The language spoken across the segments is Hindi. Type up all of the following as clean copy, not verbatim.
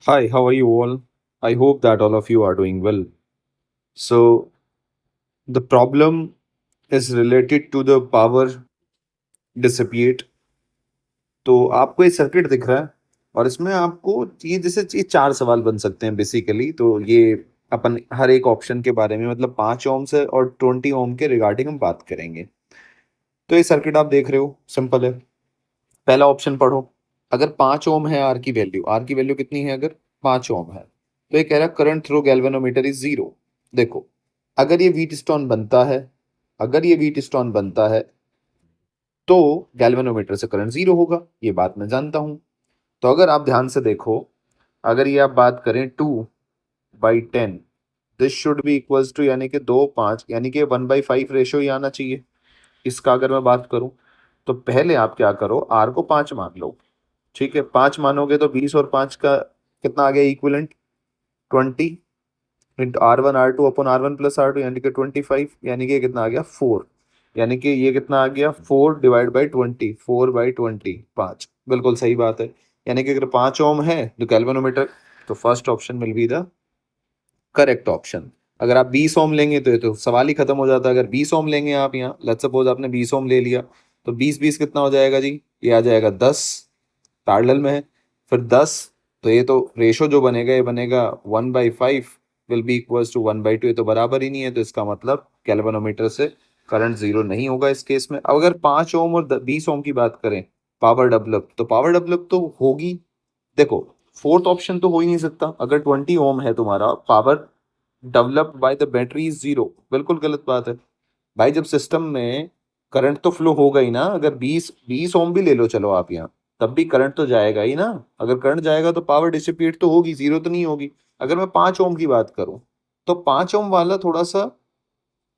Hi, how are you all? I hope that all of you are doing well. So, the problem is related to the power dissipate. तो आपको ये सर्किट दिख रहा है और इसमें आपको ये चार सवाल बन सकते हैं बेसिकली। तो ये अपन हर एक ऑप्शन के बारे में मतलब 5 ओम से और 20 ओम के रिगार्डिंग हम बात करेंगे। तो ये सर्किट आप देख रहे हो, सिंपल है। पहला ऑप्शन पढ़ो। अगर 5 ओम है आर की वैल्यू कितनी है? अगर 5 ओम है तो ये कह रहा है current through galvanometer is zero. देखो, अगर ये व्हीट स्टोन बनता है अगर ये व्हीट स्टोन बनता है तो गैल्वेनोमीटर से करंट जीरो होगा, ये बात मैं जानता हूं। तो अगर आप ध्यान से देखो, अगर ये आप बात करें 2/10, this should be equals to यानी कि 2/5 यानी कि 1/5 रेशो ही आना चाहिए। इसका अगर मैं बात करूं तो पहले आप क्या करो, आर को 5 मान लो। ठीक है, 5 मानोगे तो 20 और 5 का कितना आ गया equivalent? 20 into R1 R2 upon R1 plus R2 यानी कि 25, यानी कि ये कितना आ गया 4। यानी कि ये कितना आ गया 4/20, 4/20, 5। बिल्कुल सही बात है। यानी कि अगर 5 ओम है तो गैल्वेनोमीटर, तो first option will be the correct option. अगर आप 20 ओम लेंगे तो ये तो सवाल ही खत्म हो जाता है। अगर 20 ओम लेंगे आप, यहाँ लेट्स सपोज आपने 20 ओम ले लिया, तो 20 कितना हो जाएगा जी? ये आ जाएगा 10, पैरेलल में है। फिर 10, तो ये तो रेशो जो बनेगा ये बनेगा 1/5 विल बी इक्वल्स टू 1/2। ये तो बराबर ही नहीं है, तो इसका मतलब गैल्वेनोमीटर से करंट जीरो नहीं होगा इस केस में। अब अगर 5 ओम और 20 ओम की बात करें, पावर डेवलप, तो पावर डेवलप तो होगी। देखो, फोर्थ ऑप्शन तो हो ही नहीं सकता। अगर 20 ओम है तुम्हारा, power developed by the battery is zero, बिल्कुल गलत बात है। भाई जब सिस्टम में करंट तो फ्लो होगा ही ना। अगर 20 20 ओम भी ले लो चलो आप यहाँ, तब भी करंट तो जाएगा ही ना। अगर करंट जाएगा तो पावर डिसिपेट तो होगी, जीरो तो नहीं होगी। अगर मैं 5 ओम की बात करूं तो 5 ओम वाला थोड़ा सा,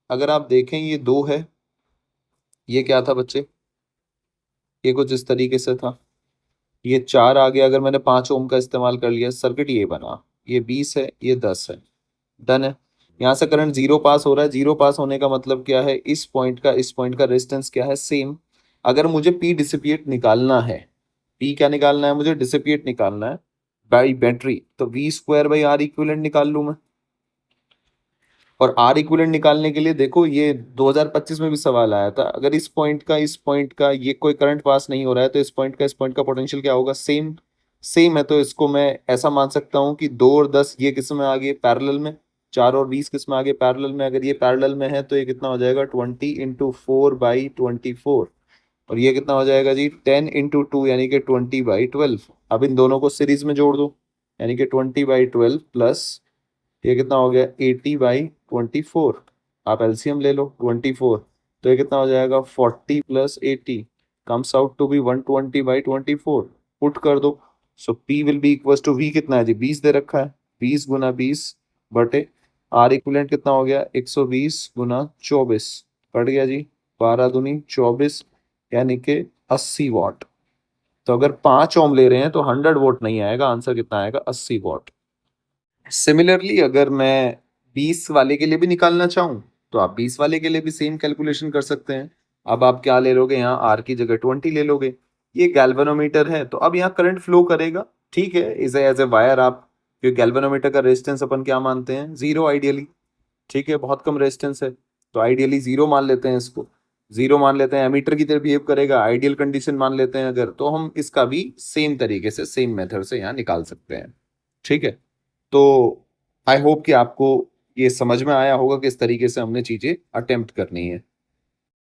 अगर आप देखें ये दो है, ये क्या था बच्चे? ये कुछ इस तरीके से था। ये 4 आ गया, अगर मैंने 5 ओम का इस्तेमाल कर लिया, सर्किट ये बना। ये 20 है, ये 10 है। डन है। यहाँ से करंट जीरो पास हो रहा है। जीरो पास होने का मतलब क्या है? इस पॉइंट का रेजिस्टेंस क्या है? सेम। अगर मुझे पी डिसिपिएट निकालना है, पी क्या निकालना है मुझे? डिसिपिएट निकालना है बाई बैटरी, तो V² बाई R इक्विवेलेंट निकाल लूं मैं। और आर इक्विवेलेंट निकालने के लिए देखो, ये 2025 में भी सवाल आया था। अगर इस पॉइंट का ये कोई करंट पास नहीं हो रहा है तो इस पॉइंट का पोटेंशियल क्या होगा? सेम। सेम है, तो इसको मैं ऐसा मान सकता हूँ कि 2 और 10 ये किस में आ गए? पैरेलल में। 4 और 20 किस में आ गए? पैरेलल में। अगर ये पैरेलल में है तो ये कितना हो जाएगा? 20 × 4/24। और ये कितना हो जाएगा जी? 10 × 2 यानी कि 20/12। अब इन दोनों को सीरीज में जोड़ दो, यानी कि 20/12 प्लस ये कितना हो गया? 80/24। आप एलसीएम ले लो 24, तो ये कितना हो जाएगा? 40 + 80 comes out to be 120/24। Put कर दो। So P will be equal to, V कितना है जी? 20 दे रखा है। 20 × 20 बटे आर इक्विवेलेंट कितना हो गया? 120 × 24 कट गया जी। 12 दूनी 24 यानी कि 80 वाट। तो अगर 5 ओम ले रहे हैं तो 100 वाट नहीं आएगा, आंसर कितना आएगा? 80 वाट। सिमिलरली अगर मैं 20 वाले के लिए भी निकालना चाहूँ तो आप 20 वाले के लिए भी सेम कैलकुलेशन कर सकते हैं। अब आप क्या ले लोगे? यहाँ आर की जगह 20 ले लोगे। ये गैल्वेनोमीटर है तो अब यहाँ करंट फ्लो करेगा। ठीक है, इसे एज ए वायर आप, क्योंकि गैल्वेनोमीटर का रेजिस्टेंस अपन क्या मानते हैं? Zero ideally. ठीक है, बहुत कम रेजिस्टेंस है, तो आइडियली जीरो मान लेते हैं इसको। जीरो मान लेते हैं, एमीटर की तरह बिहेव करेगा। आइडियल कंडीशन मान लेते हैं अगर, तो हम इसका भी सेम तरीके से, सेम मेथड से यहाँ निकाल सकते हैं। ठीक है, तो आई होप कि आपको ये समझ में आया होगा किस तरीके से हमने चीजें अटेम्प्ट करनी है।